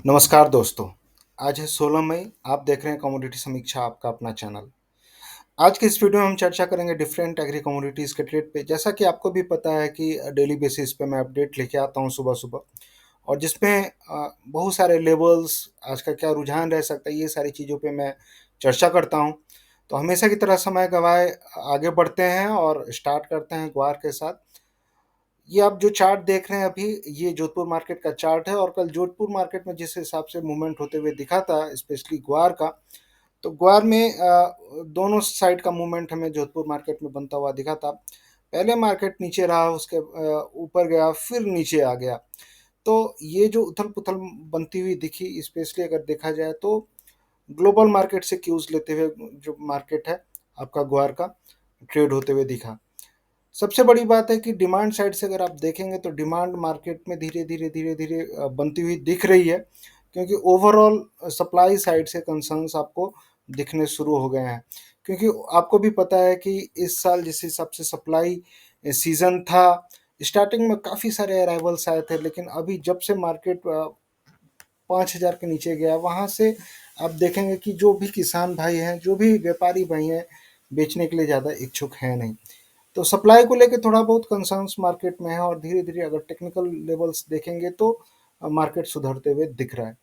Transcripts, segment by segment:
नमस्कार दोस्तों। आज है 16 मई। आप देख रहे हैं कमोडिटी समीक्षा, आपका अपना चैनल। आज के इस वीडियो में हम चर्चा करेंगे डिफरेंट एग्री कमोडिटीज़ के ट्रेड पे। जैसा कि आपको भी पता है कि डेली बेसिस पे मैं अपडेट लेके आता हूँ सुबह-सुबह, और जिसमें बहुत सारे लेवल्स, आज का क्या रुझान रह सकता है, ये सारी चीज़ों पे मैं चर्चा करता हूँ। तो हमेशा की तरह समय गँवाए आगे बढ़ते हैं और स्टार्ट करते हैं ग्वार के साथ। ये आप जो चार्ट देख रहे हैं अभी, ये जोधपुर मार्केट का चार्ट है, और कल जोधपुर मार्केट में जिस हिसाब से मूवमेंट होते हुए दिखा था, स्पेशली ग्वार का, तो ग्वार में दोनों साइड का मूवमेंट हमें जोधपुर मार्केट में बनता हुआ दिखा था। पहले मार्केट नीचे रहा, उसके ऊपर गया, फिर नीचे आ गया। तो ये जो उथल-पुथल बनती हुई दिखी, स्पेशली अगर देखा जाए तो ग्लोबल मार्केट से क्यूज़ लेते हुए जो मार्केट है आपका ग्वार का, ट्रेड होते हुए दिखा। सबसे बड़ी बात है कि डिमांड साइड से अगर आप देखेंगे तो डिमांड मार्केट में धीरे-धीरे बनती हुई दिख रही है, क्योंकि ओवरऑल सप्लाई साइड से कंसर्न्स आपको दिखने शुरू हो गए हैं। क्योंकि आपको भी पता है कि इस साल जिस हिसाब से सप्लाई सीज़न था, स्टार्टिंग में काफ़ी सारे अराइवल्स आए थे, लेकिन अभी जब से मार्केट 5,000 के नीचे गया, वहाँ से आप देखेंगे कि जो भी किसान भाई हैं, जो भी व्यापारी भाई हैं, बेचने के लिए ज़्यादा इच्छुक हैं नहीं। तो सप्लाई को लेके थोड़ा बहुत कंसर्न्स मार्केट में है, और धीरे-धीरे अगर टेक्निकल लेवल्स देखेंगे तो मार्केट सुधरते हुए दिख रहा है।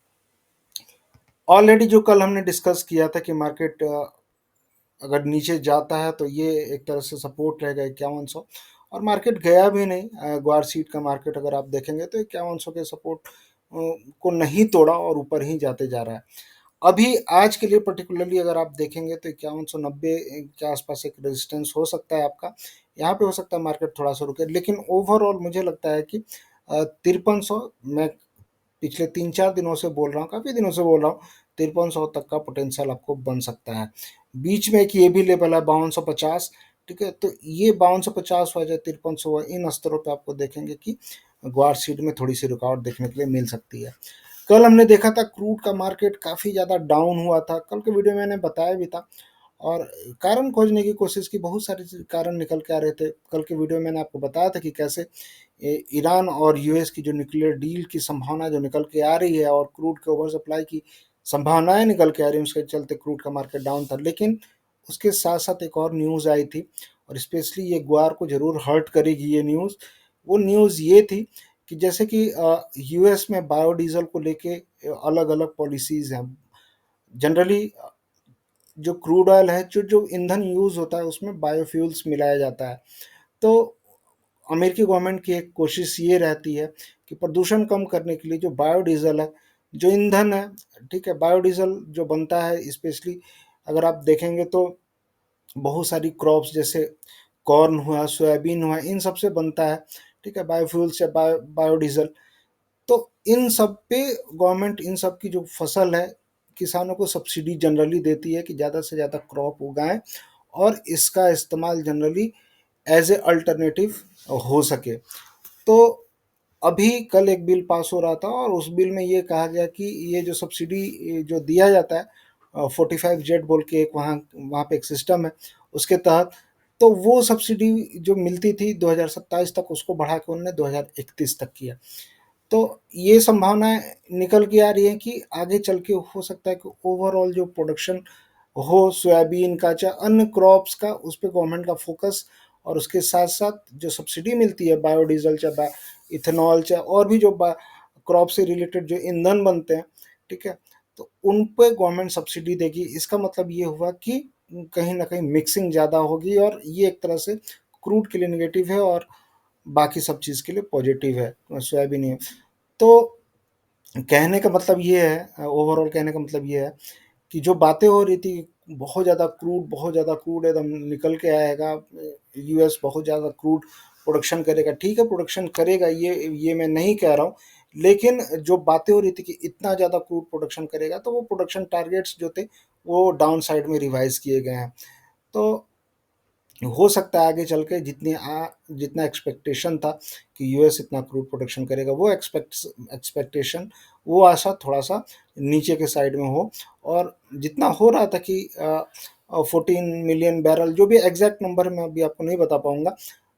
ऑलरेडी जो कल हमने डिस्कस किया था कि मार्केट अगर नीचे जाता है तो ये एक तरह से सपोर्ट रहेगा 5100, और मार्केट गया भी नहीं। ग्वार सीड का मार्केट अगर आप देखेंगे तो 5100 के सपोर्ट को नहीं तोड़ा और ऊपर ही जाते जा रहा है। अभी आज के लिए पर्टिकुलरली अगर आप देखेंगे तो 5190 के आसपास एक रेजिस्टेंस हो सकता है आपका। यहाँ पे हो सकता है मार्केट थोड़ा-सा रुके, लेकिन ओवरऑल मुझे लगता है कि 5300, मैं पिछले 3-4 दिनों से बोल रहा हूँ, काफ़ी दिनों से बोल रहा हूँ, 5300 तक का पोटेंशियल आपको बन सकता है। बीच में एक ये भी लेवल है 5250, ठीक है? तो ये 5250 हुआ, चाहे 5300 हुआ, इन स्तरों पे आपको देखेंगे कि ग्वार सीड में थोड़ी-सी रुकावट देखने के लिए मिल सकती है। कल हमने देखा था क्रूड का मार्केट काफ़ी ज़्यादा डाउन हुआ था। कल के वीडियो में मैंने बताया भी था, और कारण खोजने की कोशिश की, बहुत सारे कारण निकल के आ रहे थे। कल के वीडियो में मैंने आपको बताया था कि कैसे ईरान और यूएस की जो न्यूक्लियर डील की संभावना जो निकल के आ रही है, और क्रूड के ओवर सप्लाई की संभावनाएं निकल के आ रही हैं, उसके चलते क्रूड का मार्केट डाउन था। लेकिन उसके साथ साथ एक और न्यूज़ आई थी, और स्पेशली ये ग्वार को ज़रूर हर्ट करेगी ये न्यूज़। वो न्यूज़ ये थी कि जैसे कि यूएस में बायोडीजल को लेके अलग अलग पॉलिसीज़ हैं। जनरली जो क्रूड ऑयल है, जो जो ईंधन यूज़ होता है, उसमें बायोफ्यूल्स मिलाया जाता है। तो अमेरिकी गवर्नमेंट की एक कोशिश ये रहती है कि प्रदूषण कम करने के लिए जो बायोडीज़ल है, जो ईंधन है, ठीक है, बायोडीज़ल जो बनता है, स्पेशली अगर आप देखेंगे तो बहुत सारी क्रॉप्स जैसे कॉर्न हुआ, सोयाबीन हुआ, इन सब से बनता है, ठीक है, बायोफ्यूल्स या बायोडीज़ल। तो इन सब पे गवर्नमेंट, इन सब की जो फसल है, किसानों को सब्सिडी जनरली देती है कि ज़्यादा से ज़्यादा क्रॉप उगाएं, और इसका इस्तेमाल जनरली एज ए अल्टरनेटिव हो सके। तो अभी कल एक बिल पास हो रहा था, और उस बिल में ये कहा गया कि ये जो सब्सिडी जो दिया जाता है, 45 जेड बोल के एक वहाँ वहाँ पे एक सिस्टम है, उसके तहत, तो वो सब्सिडी जो मिलती थी 2027 तक, उसको बढ़ा के उन्होंने 2031 तक किया। तो ये संभावनाएं निकल के आ रही है कि आगे चल के हो सकता है कि ओवरऑल जो प्रोडक्शन हो सोयाबीन का, चाहे अन्य क्रॉप्स का, उस पे गवर्नमेंट का फोकस, और उसके साथ साथ जो सब्सिडी मिलती है बायोडीजल, चाहे इथेनॉल, चाहे और भी जो क्रॉप से रिलेटेड जो ईंधन बनते हैं, ठीक है, तो उन पे गवर्नमेंट सब्सिडी देगी। इसका मतलब ये हुआ कि कहीं ना कहीं मिक्सिंग ज़्यादा होगी, और ये एक तरह से क्रूड के लिए निगेटिव है, और बाकी सब चीज़ के लिए पॉजिटिव है, सोयाबीन है। तो कहने का मतलब ये है, ओवरऑल कहने का मतलब ये है कि जो बातें हो रही थी, बहुत ज़्यादा क्रूड एकदम निकल के आएगा, यूएस बहुत ज़्यादा क्रूड प्रोडक्शन करेगा, ठीक है, प्रोडक्शन करेगा, ये मैं नहीं कह रहा हूँ। लेकिन जो बातें हो रही थी कि इतना ज़्यादा क्रूड प्रोडक्शन करेगा, तो वो प्रोडक्शन टारगेट्स जो थे, वो डाउन साइड में रिवाइज किए गए हैं। तो हो सकता है आगे चल के जितना एक्सपेक्टेशन था कि यूएस इतना क्रूड प्रोडक्शन करेगा, वो एक्सपेक्टेशन, वो आशा थोड़ा सा नीचे के साइड में हो, और जितना हो रहा था कि 14 मिलियन बैरल, जो भी एग्जैक्ट नंबर मैं अभी आपको नहीं बता पाऊंगा,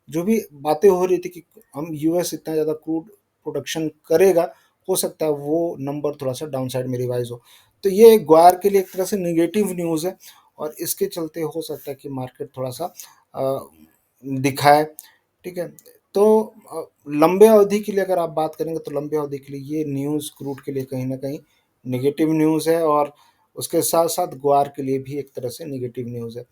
जो भी बातें हो रही थी कि हम यूएस इतना ज़्यादा क्रूड प्रोडक्शन करेगा, हो सकता है वो नंबर थोड़ा सा डाउन साइड में रिवाइज हो। तो ये ग्वार के लिए एक तरह से निगेटिव न्यूज़ है और इसके चलते हो सकता है कि मार्केट थोड़ा सा दिखाए। ठीक है, तो लंबे अवधि के लिए अगर आप बात करेंगे तो लंबे अवधि के लिए ये न्यूज़ क्रूड के लिए कहीं ना कहीं निगेटिव न्यूज़ है और उसके साथ साथ ग्वार के लिए भी एक तरह से निगेटिव न्यूज़ है।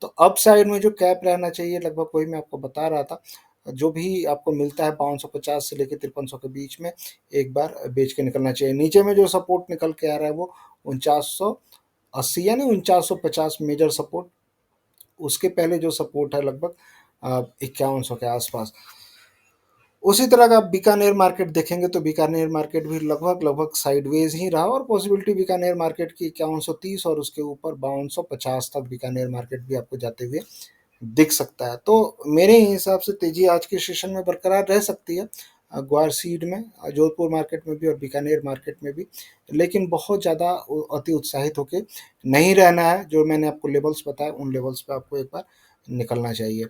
तो अप साइड में जो कैप रहना चाहिए लगभग वही मैं आपको बता रहा था, जो भी आपको मिलता है 550 से लेकर 5300 के बीच में एक बार बेच के निकलना चाहिए। नीचे में जो सपोर्ट निकल के आ रहा है वो 4980 यानी 4950 मेजर सपोर्ट, उसके पहले जो सपोर्ट है लगभग 5100 के आसपास। उसी तरह का आप बीकानेर मार्केट देखेंगे तो बीकानेर मार्केट भी लगभग लगभग साइडवेज ही रहा और पॉसिबिलिटी बीकानेर मार्केट की 5130 और उसके ऊपर 5250 तक बीकानेर मार्केट भी आपको जाते हुए दिख सकता है। तो मेरे हिसाब से तेजी आज के सेशन में बरकरार रह सकती है ग्वार सीड में, जोधपुर मार्केट में भी और बीकानेर मार्केट में भी, लेकिन बहुत ज़्यादा अति उत्साहित होके नहीं रहना है। जो मैंने आपको लेवल्स बताए उन लेवल्स पे आपको एक बार निकलना चाहिए।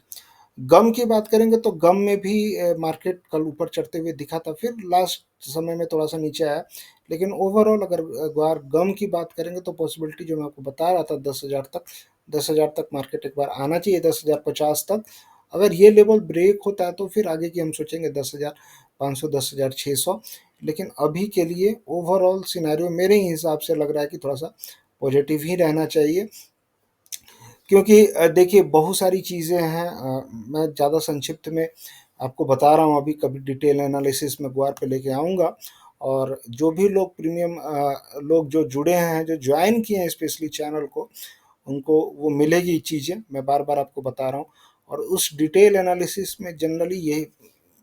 गम की बात करेंगे तो गम में भी मार्केट कल ऊपर चढ़ते हुए दिखा था, फिर लास्ट समय में थोड़ा सा नीचे आया, लेकिन ओवरऑल अगर ग्वार गम की बात करेंगे तो पॉसिबिलिटी जो मैं आपको बता रहा था 10,000 तक मार्केट एक बार आना चाहिए, 10,050 तक। अगर ये लेवल ब्रेक होता है तो फिर आगे की हम सोचेंगे 10,500 10,600, लेकिन अभी के लिए ओवरऑल सिनेरियो मेरे हिसाब से लग रहा है कि थोड़ा सा पॉजिटिव ही रहना चाहिए। क्योंकि देखिए बहुत सारी चीज़ें हैं, मैं ज़्यादा संक्षिप्त में आपको बता रहा हूँ, अभी कभी डिटेल एनालिसिस में ग्वार पे लेके आऊँगा। और जो भी लोग प्रीमियम लोग जो जुड़े हैं, जो ज्वाइन किए हैं स्पेशली चैनल को, उनको वो मिलेगी चीज़ें, मैं बार बार आपको बता रहा हूँ। और उस डिटेल एनालिसिस में जनरली ये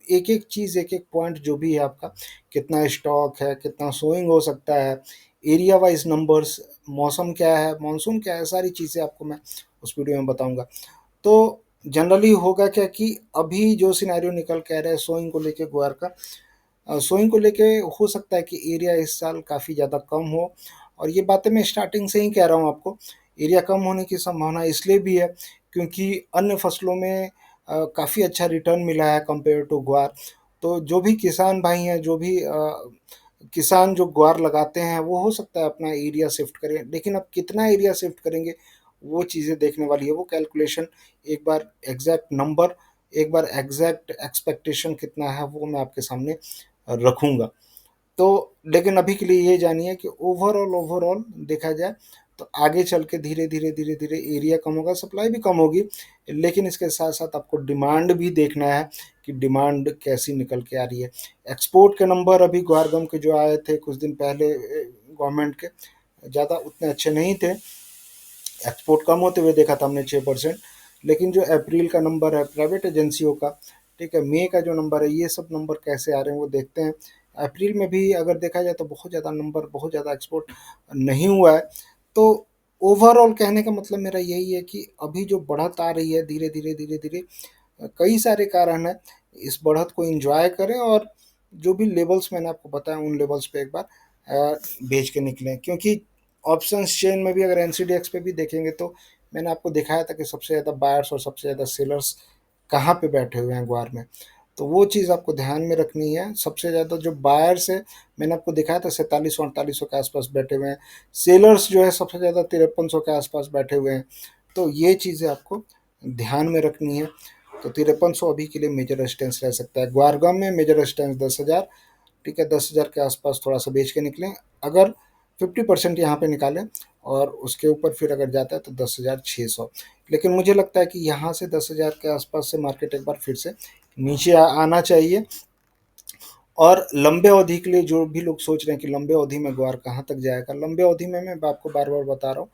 एक एक चीज़, एक एक पॉइंट जो भी है आपका, कितना स्टॉक है, कितना सोइंग हो सकता है, एरिया वाइज नंबर्स, मौसम क्या है, मानसून क्या है, सारी चीज़ें आपको मैं उस वीडियो में बताऊंगा। तो जनरली होगा क्या कि अभी जो सिनेरियो निकल के आ रहा है सोइंग को लेके ग्वार का, सोइंग को लेके हो सकता है कि एरिया इस साल काफ़ी ज़्यादा कम हो। और ये बातें मैं स्टार्टिंग से ही कह रहा हूँ आपको, एरिया कम होने की संभावना इसलिए भी है क्योंकि अन्य फसलों में काफ़ी अच्छा रिटर्न मिला है कंपेयर टू ग्वार। तो जो भी किसान भाई हैं, जो भी किसान जो ग्वार लगाते हैं, वो हो सकता है अपना एरिया शिफ्ट करें, लेकिन अब कितना एरिया शिफ्ट करेंगे वो चीज़ें देखने वाली है। वो कैलकुलेशन एक बार एग्जैक्ट नंबर, एक बार एग्जैक्ट एक्सपेक्टेशन कितना है वो मैं आपके सामने रखूँगा। तो लेकिन अभी के लिए ये जानिए कि ओवरऑल देखा जाए तो आगे चल के धीरे-धीरे एरिया कम होगा, सप्लाई भी कम होगी, लेकिन इसके साथ-साथ आपको डिमांड भी देखना है कि डिमांड कैसी निकल के आ रही है। एक्सपोर्ट के नंबर अभी ग्वारगम के जो आए थे कुछ दिन पहले गवर्नमेंट के, ज़्यादा उतने अच्छे नहीं थे। एक्सपोर्ट कम होते हुए देखा था हमने 6%, लेकिन जो अप्रैल का नंबर है प्राइवेट एजेंसियों का, ठीक है, मई का जो नंबर है, ये सब नंबर कैसे आ रहे हैं वो देखते हैं। अप्रैल में भी अगर देखा जाए तो बहुत ज़्यादा नंबर, बहुत ज़्यादा एक्सपोर्ट नहीं हुआ है। तो ओवरऑल कहने का मतलब मेरा यही है कि अभी जो बढ़त आ रही है धीरे धीरे कई सारे कारण हैं, इस बढ़त को एंजॉय करें और जो भी लेवल्स मैंने आपको बताया उन लेवल्स पे एक बार बेच के निकलें। क्योंकि ऑप्शंस चेन में भी अगर एनसीडीएक्स पे भी देखेंगे तो मैंने आपको दिखाया था कि सबसे ज़्यादा बायर्स और सबसे ज़्यादा सेलर्स कहाँ पे बैठे हुए हैं ग्वार में। तो वो चीज़ आपको ध्यान में रखनी है। सबसे ज़्यादा जो बायर्स है मैंने आपको दिखाया था 4700-4800 के आसपास बैठे हुए हैं, सेलर्स जो है सबसे ज़्यादा 5300 के आसपास बैठे हुए हैं। तो ये चीज़ें आपको ध्यान में रखनी है। तो 5300 अभी के लिए मेजर रेजिस्टेंस रह सकता है। ग्वारगांव में मेजर रेजिस्टेंस 10,000, ठीक है, 10,000 के आसपास थोड़ा सा बेच के निकलें। अगर 50% यहाँ पे निकालें और उसके ऊपर फिर अगर जाता है तो 10,600, लेकिन मुझे लगता है कि यहाँ से 10,000 के आसपास से मार्केट एक बार फिर से नीचे आना चाहिए। और लंबे अवधि के लिए जो भी लोग सोच रहे हैं कि लंबे अवधि में ग्वार कहाँ तक जाएगा, लंबे अवधि में मैं आपको बार बार बता रहा हूँ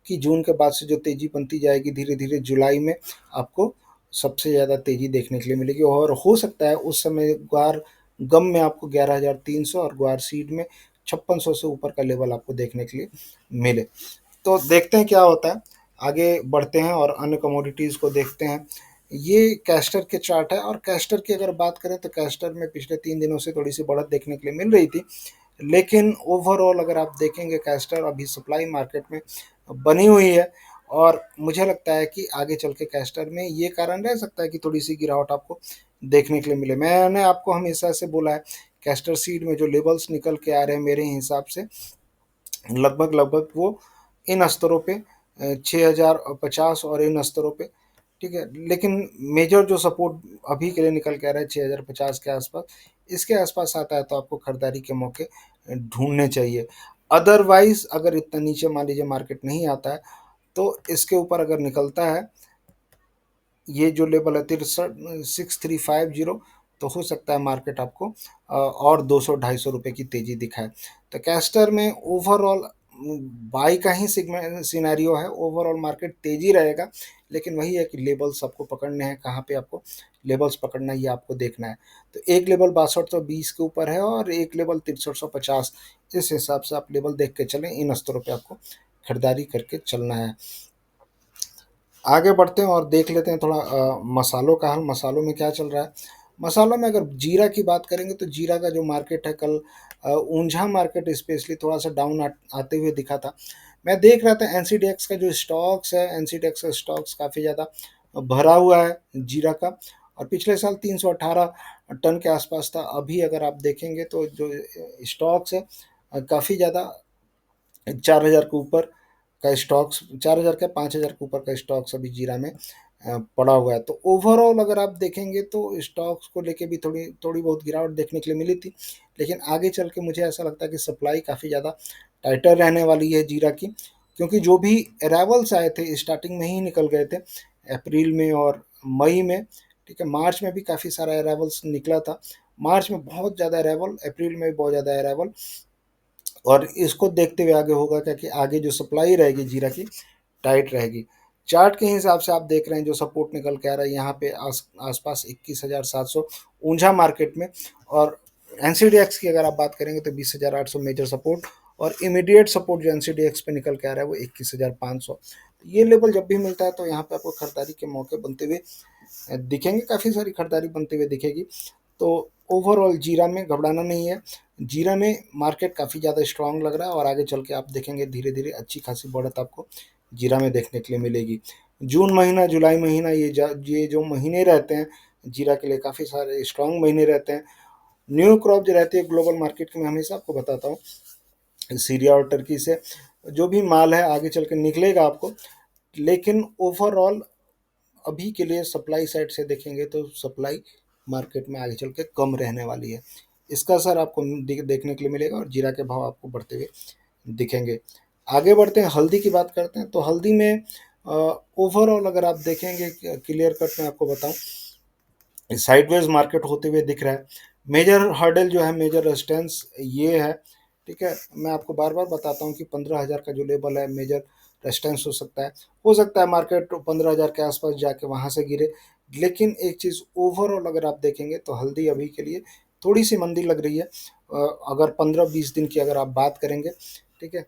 कि जून के बाद से जो तेज़ी बनती जाएगी धीरे धीरे जुलाई में आपको सबसे ज़्यादा तेज़ी देखने के लिए मिलेगी। और हो सकता है उस समय ग्वार गम में आपको 11,300 और ग्वार सीड में 5600 से ऊपर का लेवल आपको देखने के लिए मिले। तो देखते हैं क्या होता है, आगे बढ़ते हैं और अन्य कमोडिटीज़ को देखते हैं। ये कैस्टर के चार्ट है और कैस्टर की अगर बात करें तो कैस्टर में पिछले 3 दिनों से थोड़ी सी बढ़त देखने के लिए मिल रही थी, लेकिन ओवरऑल अगर आप देखेंगे कैस्टर अभी सप्लाई मार्केट में बनी हुई है। और मुझे लगता है कि आगे चल के कैस्टर में ये कारण रह सकता है कि थोड़ी सी गिरावट आपको देखने के लिए मिले। मैंने आपको हमेशा से बोला है कैस्टर सीड में जो लेवल्स निकल के आ रहे हैं मेरे हिसाब से लगभग लगभग वो इन स्तरों पे 6050 और इन स्तरों पे, ठीक है। लेकिन मेजर जो सपोर्ट अभी के लिए निकल के आ रहा है 6050 के आसपास, इसके आसपास आता है तो आपको खरीदारी के मौके ढूंढने चाहिए। अदरवाइज अगर इतना नीचे मान लीजिए मार्केट नहीं आता है तो इसके ऊपर अगर निकलता है ये जो लेवल है 6350, तो हो सकता है मार्केट आपको और 200-250 रुपए की तेजी दिखाए। तो कैस्टर में ओवरऑल बाई का ही सिनेरियो है, ओवरऑल मार्केट तेजी रहेगा, लेकिन वही है कि लेवल्स आपको पकड़ने हैं, कहाँ पे आपको लेवल्स पकड़ना है ये आपको देखना है। तो एक लेवल 6220 के ऊपर है और एक लेवल 6350, इस हिसाब से आप लेवल देख के चलें, इन स्तरों पे आपको खरीदारी करके चलना है। आगे बढ़ते हैं और देख लेते हैं थोड़ा मसालों का हाल। मसालों में क्या चल रहा है? मसालों में अगर जीरा की बात करेंगे तो जीरा का जो मार्केट है कल ऊंझा मार्केट स्पेशली थोड़ा सा डाउन आते हुए दिखा था। मैं देख रहा था एनसीडीएक्स का जो स्टॉक्स है, एनसीडीएक्स का स्टॉक्स काफ़ी ज़्यादा भरा हुआ है जीरा का, और पिछले साल 318 टन के आसपास था। अभी अगर आप देखेंगे तो जो स्टॉक्स है काफ़ी ज़्यादा 4000 के ऊपर का स्टॉक्स, 4000 का 5000 के ऊपर का स्टॉक्स अभी जीरा में पड़ा हुआ है। तो ओवरऑल अगर आप देखेंगे तो स्टॉक्स को लेके भी थोड़ी थोड़ी बहुत गिरावट देखने के लिए मिली थी, लेकिन आगे चल के मुझे ऐसा लगता है कि सप्लाई काफ़ी ज़्यादा टाइटर रहने वाली है जीरा की, क्योंकि जो भी अराइवल्स आए थे स्टार्टिंग में ही निकल गए थे अप्रैल में और मई में, ठीक है। मार्च में भी काफ़ी सारा अराइवल्स निकला था, मार्च में बहुत ज़्यादा अराइवल, अप्रैल में भी बहुत ज़्यादा अराइवल, और इसको देखते हुए आगे होगा क्या कि आगे जो सप्लाई रहेगी जीरा की टाइट रहेगी। चार्ट के हिसाब से आप देख रहे हैं जो सपोर्ट निकल के आ रहा है यहाँ पे आसपास 21,700 ऊंझा मार्केट में, और एनसीडीएक्स की अगर आप बात करेंगे तो 20,800 मेजर सपोर्ट, और इमीडिएट सपोर्ट जो एनसीडीएक्स पे निकल के आ रहा है वो 21,500। ये लेवल जब भी मिलता है तो यहाँ पे आपको खरीदारी के मौके बनते हुए दिखेंगे, काफ़ी सारी खरीदारी बनते हुए दिखेगी। तो ओवरऑल जीरा में घबराना नहीं है, जीरा में मार्केट काफ़ी ज़्यादा स्ट्रांग लग रहा है, और आगे चल के आप देखेंगे धीरे धीरे अच्छी खासी बढ़त आपको जीरा में देखने के लिए मिलेगी। जून महीना, जुलाई महीना, ये जो महीने रहते हैं जीरा के लिए काफ़ी सारे स्ट्रांग महीने रहते हैं। न्यू क्रॉप जो रहती है ग्लोबल मार्केट की, मैं हमेशा आपको बताता हूँ, सीरिया और टर्की से जो भी माल है आगे चल के निकलेगा आपको, लेकिन ओवरऑल अभी के लिए सप्लाई साइड से देखेंगे तो सप्लाई मार्केट में आगे चल के कम रहने वाली है। इसका असर आपको देखने के लिए मिलेगा और जीरा के भाव आपको बढ़ते हुए दिखेंगे। आगे बढ़ते हैं, हल्दी की बात करते हैं। तो हल्दी में ओवरऑल अगर आप देखेंगे, क्लियर कट में आपको बताऊं, साइडवेज मार्केट होते हुए दिख रहा है। मेजर हर्डल जो है, मेजर रेजिस्टेंस ये है, ठीक है। मैं आपको बार बार बताता हूँ कि 15,000 का जो लेवल है मेजर रेजिस्टेंस हो सकता है मार्केट 15,000 के आसपास जाके वहाँ से गिरे। लेकिन एक चीज़ ओवरऑल अगर आप देखेंगे तो हल्दी अभी के लिए थोड़ी सी मंदी लग रही है। अगर 15-20 दिन की अगर आप बात करेंगे, ठीक है,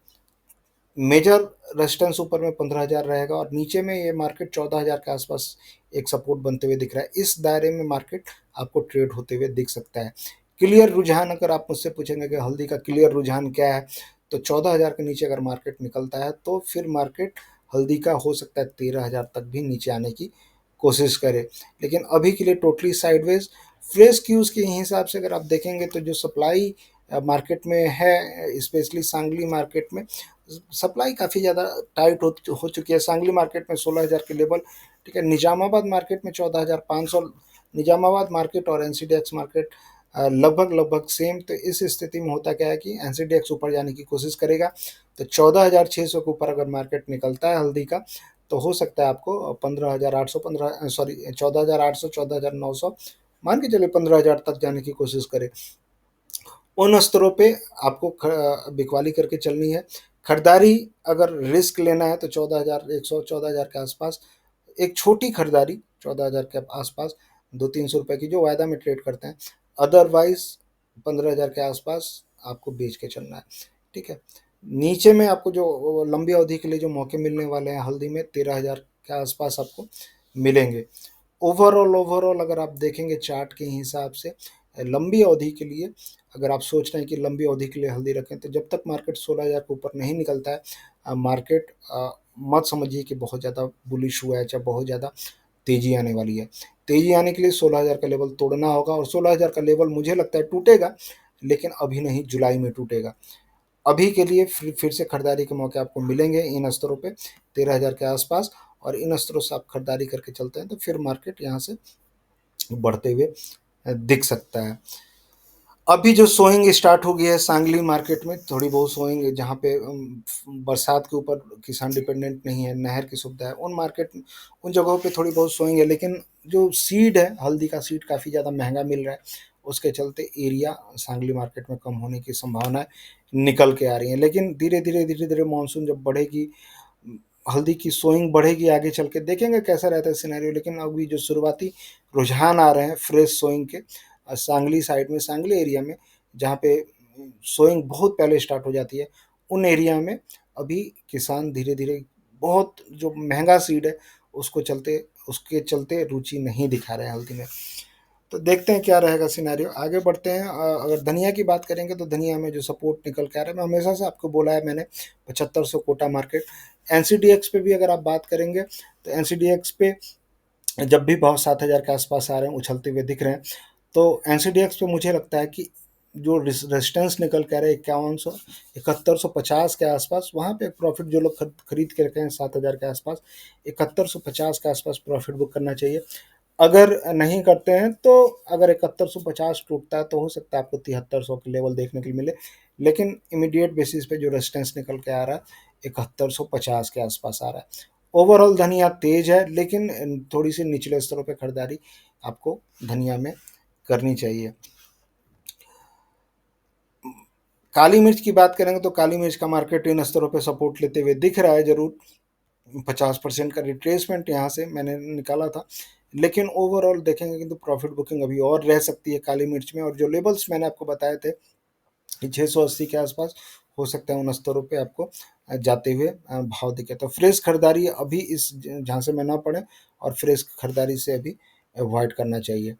मेजर रेजिस्टेंस ऊपर में 15,000 रहेगा और नीचे में ये मार्केट 14,000 के आसपास एक सपोर्ट बनते हुए दिख रहा है। इस दायरे में मार्केट आपको ट्रेड होते हुए दिख सकता है। क्लियर रुझान अगर आप मुझसे पूछेंगे कि हल्दी का क्लियर रुझान क्या है, तो 14,000 के नीचे अगर मार्केट निकलता है तो फिर मार्केट हल्दी का हो सकता है 13,000 तक भी नीचे आने की कोशिश करे। लेकिन अभी के लिए टोटली साइडवेज। फ्रेश क्यूज के हिसाब से अगर आप देखेंगे तो जो सप्लाई मार्केट में है, स्पेशली सांगली मार्केट में सप्लाई काफ़ी ज़्यादा टाइट हो चुकी है। सांगली मार्केट में 16,000 के लेवल, ठीक है। निजामाबाद मार्केट में 14,500, निजामाबाद मार्केट और एनसीडीएक्स मार्केट लगभग लगभग सेम। तो इस स्थिति में होता क्या है कि एनसीडीएक्स ऊपर जाने की कोशिश करेगा, तो 14,600 के ऊपर अगर मार्केट निकलता है हल्दी का, तो हो सकता है आपको 15,800, 15 सॉरी 14,800, 14,900, मान के चलिए 15,000 तक जाने की कोशिश करे। उन स्तरों पे आपको बिकवाली करके चलनी है। खरीदारी अगर रिस्क लेना है तो 14,100, 14,000 के आसपास एक छोटी खरीदारी, 14,000 के आसपास 200-300 रुपए की जो वायदा में ट्रेड करते हैं। अदरवाइज 15,000 के आसपास आपको बेच के चलना है, ठीक है। नीचे में आपको जो लंबी अवधि के लिए जो मौके मिलने वाले हैं हल्दी में 13,000 के आसपास आपको मिलेंगे। ओवरऑल अगर आप देखेंगे चार्ट के हिसाब से लंबी अवधि के लिए, अगर आप सोच रहे हैं कि लंबी अवधि के लिए हल्दी रखें, तो जब तक मार्केट 16,000 के ऊपर नहीं निकलता है मार्केट मत समझिए कि बहुत ज़्यादा बुलिश हुआ है, चाहे बहुत ज़्यादा तेज़ी आने वाली है। तेज़ी आने के लिए 16,000 का लेवल तोड़ना होगा, और 16,000 का लेवल मुझे लगता है टूटेगा लेकिन अभी नहीं, जुलाई में टूटेगा। अभी के लिए फिर से खरीदारी के मौके आपको मिलेंगे इन स्तरों पे 13,000 के आसपास, और इन स्तरों से आप खरीदारी करके चलते हैं तो फिर मार्केट यहाँ से बढ़ते हुए दिख सकता है। अभी जो सोइंग स्टार्ट हो गई है सांगली मार्केट में, थोड़ी बहुत सोइंग, जहाँ पे बरसात के ऊपर किसान डिपेंडेंट नहीं है, नहर की सुविधा है, उन मार्केट उन जगहों पे थोड़ी बहुत सोइंग है। लेकिन जो सीड है, हल्दी का सीड काफ़ी ज़्यादा महंगा मिल रहा है, उसके चलते एरिया सांगली मार्केट में कम होने की संभावनाएं निकल के आ रही हैं। लेकिन धीरे धीरे मानसून जब बढ़ेगी, हल्दी की सोइंग बढ़ेगी, आगे चल के देखेंगे कैसा रहता है सिनेरियो। लेकिन अभी जो शुरुआती रुझान आ रहे हैं फ्रेश सोइंग के, सांगली साइड में, सांगली एरिया में, जहाँ पे सोइंग बहुत पहले स्टार्ट हो जाती है, उन एरिया में अभी किसान धीरे धीरे, बहुत जो महंगा सीड है उसके चलते रुचि नहीं दिखा रहे हैं हल्दी में। तो देखते हैं क्या रहेगा सिनेरियो, आगे बढ़ते हैं। अगर धनिया की बात करेंगे तो धनिया में जो सपोर्ट निकल के आ रहा है, मैं हमेशा से आपको बोला है मैंने, 7500 कोटा मार्केट। एनसीडीएक्स पे भी अगर आप बात करेंगे तो एनसीडीएक्स पे जब भी भाव 7,000 के आसपास आ रहे हैं, उछलते हुए दिख रहे हैं, तो एनसीडीएक्स पे मुझे लगता है कि जो रेजिस्टेंस निकल कर रहे हैं 5100, 7150 के आसपास, वहाँ पे प्रॉफिट जो लोग खरीद के रखे हैं 7,000 के आसपास, 7150 के आसपास प्रॉफिट बुक करना चाहिए। अगर नहीं करते हैं तो, अगर 7150 टूटता है तो हो सकता है आपको 7300 के लेवल देखने के लिए मिले। लेकिन इमीडिएट बेसिस पे जो रेजिस्टेंस निकल के आ रहा है 7150 के आसपास आ रहा है। ओवरऑल धनिया तेज है, लेकिन थोड़ी सी निचले स्तरों पे खरीदारी आपको धनिया में करनी चाहिए। काली मिर्च की बात करेंगे तो काली मिर्च का मार्केट इन स्तरों पे सपोर्ट लेते हुए दिख रहा है जरूर। 50% का रिट्रेसमेंट यहाँ से मैंने निकाला था। लेकिन ओवरऑल देखेंगे तो प्रॉफिट बुकिंग अभी और रह सकती है काली मिर्च में, और जो लेवल्स मैंने आपको बताए थे कि 680 के आसपास हो सकता है, उन स्तरों पे आपको जाते हुए भाव दिखे। तो फ्रेश खरीदारी अभी इस झांसे में ना पड़े, और फ्रेश खरीदारी से अभी अवॉइड करना चाहिए।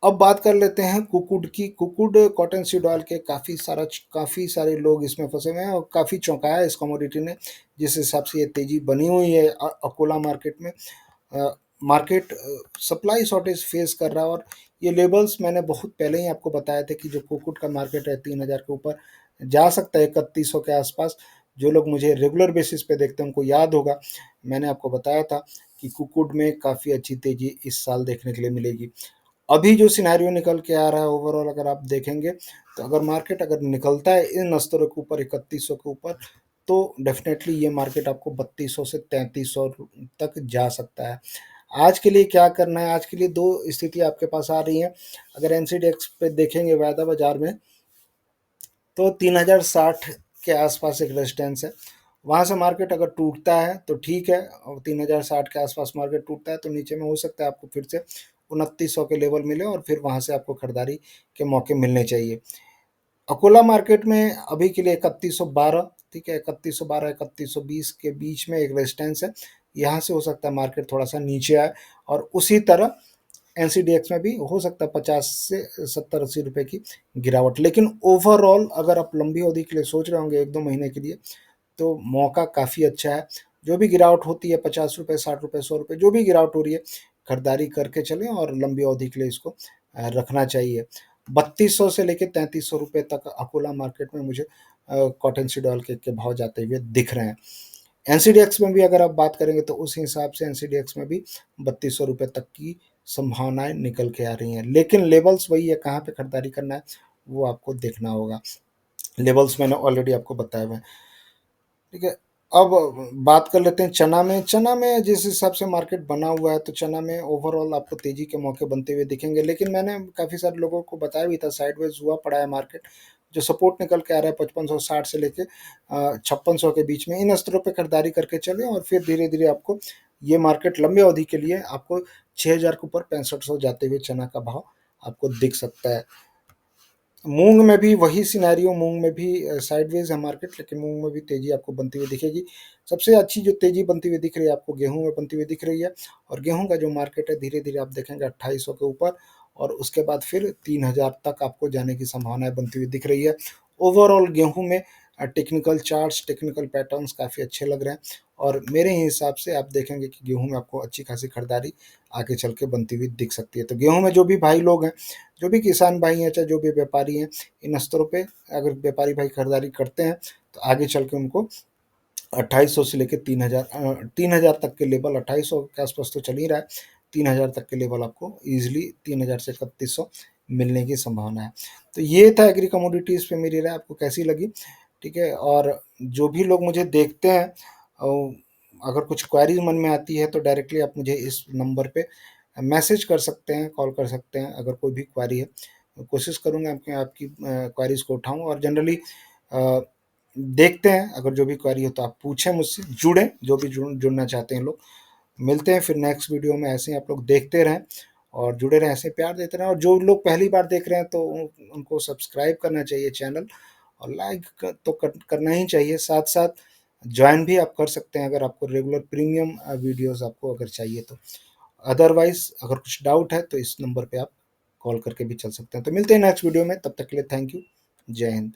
अब बात कर लेते हैं कुकुड की। कुकुड कॉटन सीड ऑयल के काफ़ी सारे लोग इसमें फंसे हुए हैं, और काफ़ी चौंकाया है इस कमोडिटी ने, जिस हिसाब से ये तेज़ी बनी हुई है अकोला मार्केट में। मार्केट सप्लाई शॉर्टेज फेस कर रहा है, और ये लेवल्स मैंने बहुत पहले ही आपको बताए थे कि जो कुकुट का मार्केट है 3,000 के ऊपर जा सकता है, 3100 के आसपास। जो लोग मुझे रेगुलर बेसिस पे देखते हैं उनको याद होगा, मैंने आपको बताया था कि कुकुट में काफ़ी अच्छी तेज़ी इस साल देखने के लिए मिलेगी। अभी जो सिनेरियो निकल के आ रहा है ओवरऑल, अगर आप देखेंगे तो अगर मार्केट अगर निकलता है इन स्तरों के ऊपर, 3100 के ऊपर, तो डेफिनेटली ये मार्केट आपको 3200 से 3300 तक जा सकता है। आज के लिए क्या करना है, आज के लिए दो स्थिति आपके पास आ रही हैं। अगर एनसीडीएक्स पे देखेंगे वायदा बाजार में, तो 3060 के आसपास एक रेजिस्टेंस है। वहाँ से मार्केट अगर टूटता है तो ठीक है, और 3060 के आसपास मार्केट टूटता है तो नीचे में हो सकता है आपको फिर से 2900 के लेवल मिले, और फिर वहाँ से आपको खरीदारी के मौके मिलने चाहिए। अकोला मार्केट में अभी के लिए 3112, ठीक है, 3112 3120 के बीच में एक रेजिस्टेंस है। यहाँ से हो सकता है मार्केट थोड़ा सा नीचे आए, और उसी तरह एनसीडीएक्स में भी हो सकता है 50 से 70-80 रुपए की गिरावट। लेकिन ओवरऑल अगर आप लंबी अवधि के लिए सोच रहे होंगे 1-2 महीने के लिए, तो मौका काफ़ी अच्छा है। जो भी गिरावट होती है, 50 रुपये, 60 रुपये, 100 रुपये, जो भी गिरावट हो रही है, खरीदारी करके चलें, और लंबी अवधि के लिए इसको रखना चाहिए। 3200 से लेकर 3300 रुपये तक अकोला मार्केट में मुझे कॉटन सीड ऑयल के भाव जाते हुए दिख रहे हैं। एनसीडीएक्स में भी अगर आप बात करेंगे तो उस हिसाब से एनसीडीएक्स में भी 3200 रुपये तक की संभावनाएं निकल के आ रही हैं। लेकिन लेवल्स वही है, कहाँ पे खरीदारी करना है वो आपको देखना होगा। लेवल्स मैंने ऑलरेडी आपको बताए हुए हैं, ठीक है। अब बात कर लेते हैं चना में। चना में जिस हिसाब से मार्केट बना हुआ है, तो चना में ओवरऑल आपको तेजी के मौके बनते हुए दिखेंगे। लेकिन मैंने काफ़ी सारे लोगों को बताया भी था, साइडवेज हुआ पड़ा है मार्केट। जो सपोर्ट निकल के आ रहा है 5560 से लेके 5600 के बीच में, इन स्तरों पे खरीदारी करके चले, और फिर धीरे धीरे आपको ये मार्केट लंबे अवधि के लिए आपको 6000 के ऊपर 6500 जाते हुए चना का भाव आपको दिख सकता है। मूंग में भी वही सिनेरियो, मूंग में भी साइडवेज है मार्केट, लेकिन मूंग में भी तेजी आपको बनती हुई दिखेगी। सबसे अच्छी जो तेजी बनती हुई दिख रही है आपको गेहूं में बनती हुई दिख रही है, और गेहूं का जो मार्केट है धीरे धीरे आप देखेंगे 2800 के ऊपर, और उसके बाद फिर 3000 तक आपको जाने की संभावनाएं बनती हुई दिख रही है। ओवरऑल गेहूं में टेक्निकल चार्ट्स, टेक्निकल पैटर्न्स काफ़ी अच्छे लग रहे हैं, और मेरे हिसाब से आप देखेंगे कि गेहूं में आपको अच्छी खासी खरीदारी आगे चल के बनती हुई दिख सकती है। तो गेहूं में जो भी भाई लोग हैं जो भी किसान भाई हैं चाहे जो भी व्यापारी हैं, इन स्तरों पे अगर व्यापारी भाई खरीदारी करते हैं तो आगे चल के उनको 2800 से लेके 3000 तक के लेवल, 2800 के आसपास तो चल ही रहा है, 3000 तक के लेवल आपको ईजिली 3000 से 3100 मिलने की संभावना है। तो ये था एग्री कमोडिटीज़ पे मेरी राय, आपको कैसी लगी? ठीक है, और जो भी लोग मुझे देखते हैं, अगर कुछ क्वेरीज मन में आती है तो डायरेक्टली आप मुझे इस नंबर पे मैसेज कर सकते हैं, कॉल कर सकते हैं। अगर कोई भी क्वेरी है कोशिश करूँगा आपकी क्वेरीज को उठाऊँ, और जनरली देखते हैं अगर जो भी क्वेरी हो तो आप पूछें मुझसे, जुड़ें जो भी जुड़ना चाहते हैं लोग। मिलते हैं फिर नेक्स्ट वीडियो में, ऐसे ही आप लोग देखते रहें और जुड़े रहें, ऐसे प्यार देते रहें। और जो लोग पहली बार देख रहे हैं तो उनको सब्सक्राइब करना चाहिए चैनल, और लाइक तो करना ही चाहिए, साथ साथ ज्वाइन भी आप कर सकते हैं अगर आपको रेगुलर प्रीमियम वीडियोस आपको अगर चाहिए तो। अदरवाइज अगर कुछ डाउट है तो इस नंबर पे आप कॉल करके भी चल सकते हैं। तो मिलते हैं नेक्स्ट वीडियो में, तब तक के लिए थैंक यू। जय हिंद।